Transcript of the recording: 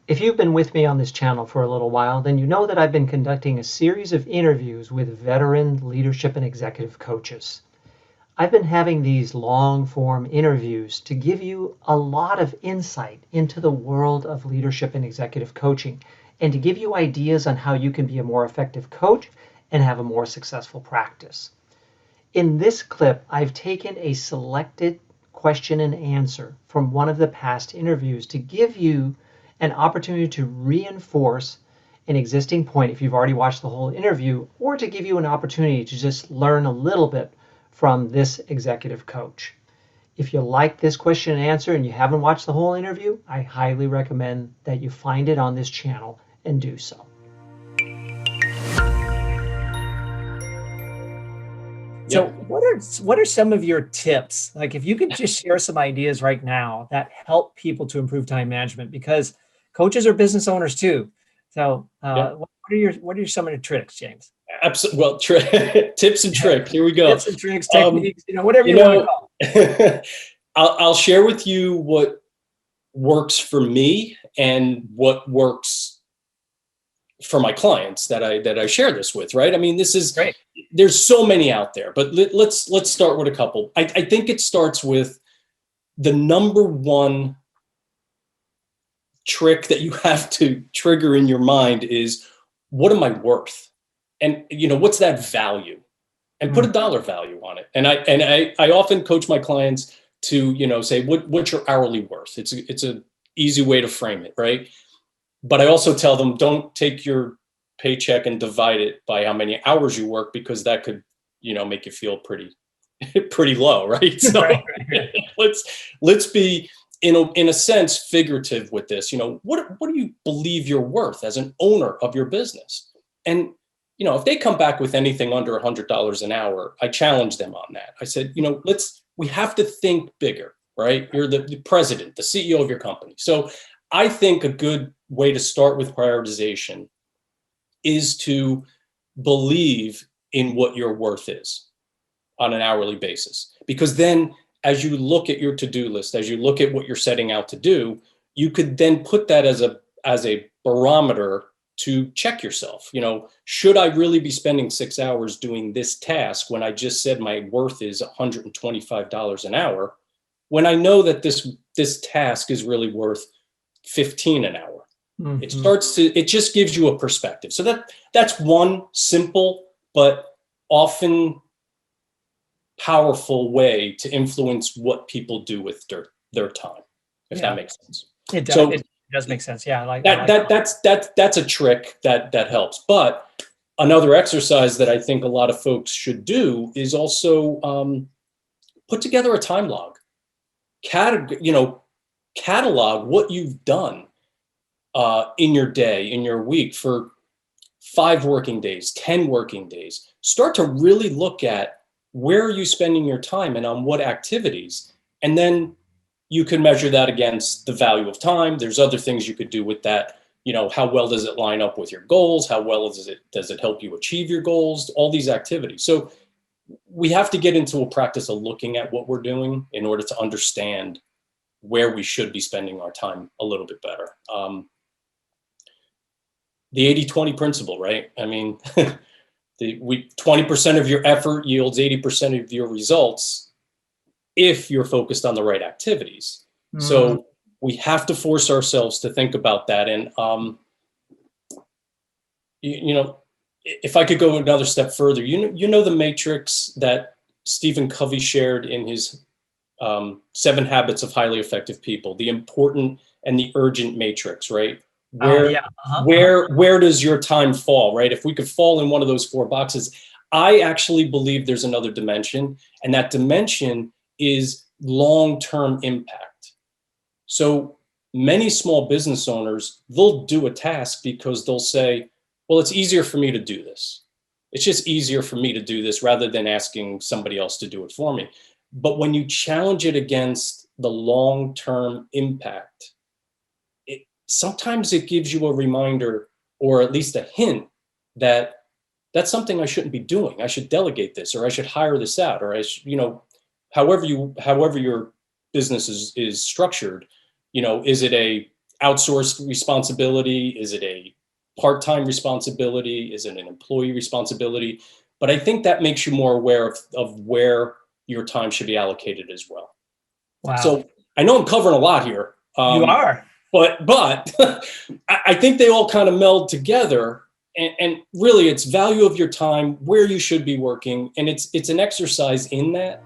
If you've been with me on this channel for a little while, then you know that I've been conducting a series of interviews with veteran leadership and executive coaches. I've been having these long form interviews to give you a lot of insight into the world of leadership and executive coaching and to give you ideas on how you can be a more effective coach and have a more successful practice. In this clip, I've taken a selected question and answer from one of the past interviews to give you an opportunity to reinforce an existing point if you've already watched the whole interview, or to give you an opportunity to just learn a little bit from this executive coach. If you like this question and answer and you haven't watched the whole interview, I highly recommend that you find it on this channel and do so. So what are some of your tips? Like if you could just share some ideas right now that help people to improve time management, because coaches are business owners too. So what are some of the tricks, James? Absolutely. Well, tips and tricks. Here we go. Tips and tricks, techniques, whatever you want to call it. I'll share with you what works for me and what works for my clients that I share this with, right? I mean, this is great. There's so many out there, but let's start with a couple. I think it starts with the number one trick that you have to trigger in your mind is, what am I worth? And what's that value? And put a dollar value on it. And I often coach my clients to say what's your hourly worth. It's a easy way to frame it, right? But I also tell them, don't take your paycheck and divide it by how many hours you work, because that could, make you feel pretty low, right? So right. let's be, in a sense, figurative with this. What do you believe you're worth as an owner of your business? And if they come back with anything under $100 an hour, I challenge them on that. I said, we have to think bigger, right? You're the president, the CEO of your company. So I think a good way to start with prioritization is to believe in what your worth is on an hourly basis. Because then as you look at your to-do list, as you look at what you're setting out to do, you could then put that as a barometer to check yourself. Should I really be spending 6 hours doing this task when I just said my worth is $125 an hour, when I know that this task is really worth $15 an hour? Mm-hmm. It just gives you a perspective. So that's one simple but often powerful way to influence what people do with their time, if that makes sense. It does. So, it does make sense. Yeah, that's a trick that helps. But another exercise that I think a lot of folks should do is also put together a time log. Catalog what you've done in your day, in your week, for 5 working days, 10 working days. Start to really look at where are you spending your time and on what activities. And then you can measure that against the value of time. There's other things you could do with that. How well does it line up with your goals? How well does it help you achieve your goals? All these activities. So we have to get into a practice of looking at what we're doing in order to understand where we should be spending our time a little bit better. The 80-20 principle, right? I mean, 20% of your effort yields 80% of your results if you're focused on the right activities. Mm. So we have to force ourselves to think about that. And, if I could go another step further, the matrix that Stephen Covey shared in his 7 Habits of Highly Effective People, the important and the urgent matrix, right? Where does your time fall, right? If we could fall in one of those 4 boxes, I actually believe there's another dimension, and that dimension is long-term impact. So many small business owners, they'll do a task because they'll say, well, it's easier for me to do this. It's just easier for me to do this rather than asking somebody else to do it for me. But when you challenge it against the long-term impact, sometimes it gives you a reminder, or at least a hint, that that's something I shouldn't be doing. I should delegate this, or I should hire this out, or however your business is structured, is it a outsourced responsibility? Is it a part-time responsibility? Is it an employee responsibility? But I think that makes you more aware of where your time should be allocated as well. Wow. So I know I'm covering a lot here. You are. But I think they all kind of meld together. And really, it's value of your time, where you should be working. And it's an exercise in that.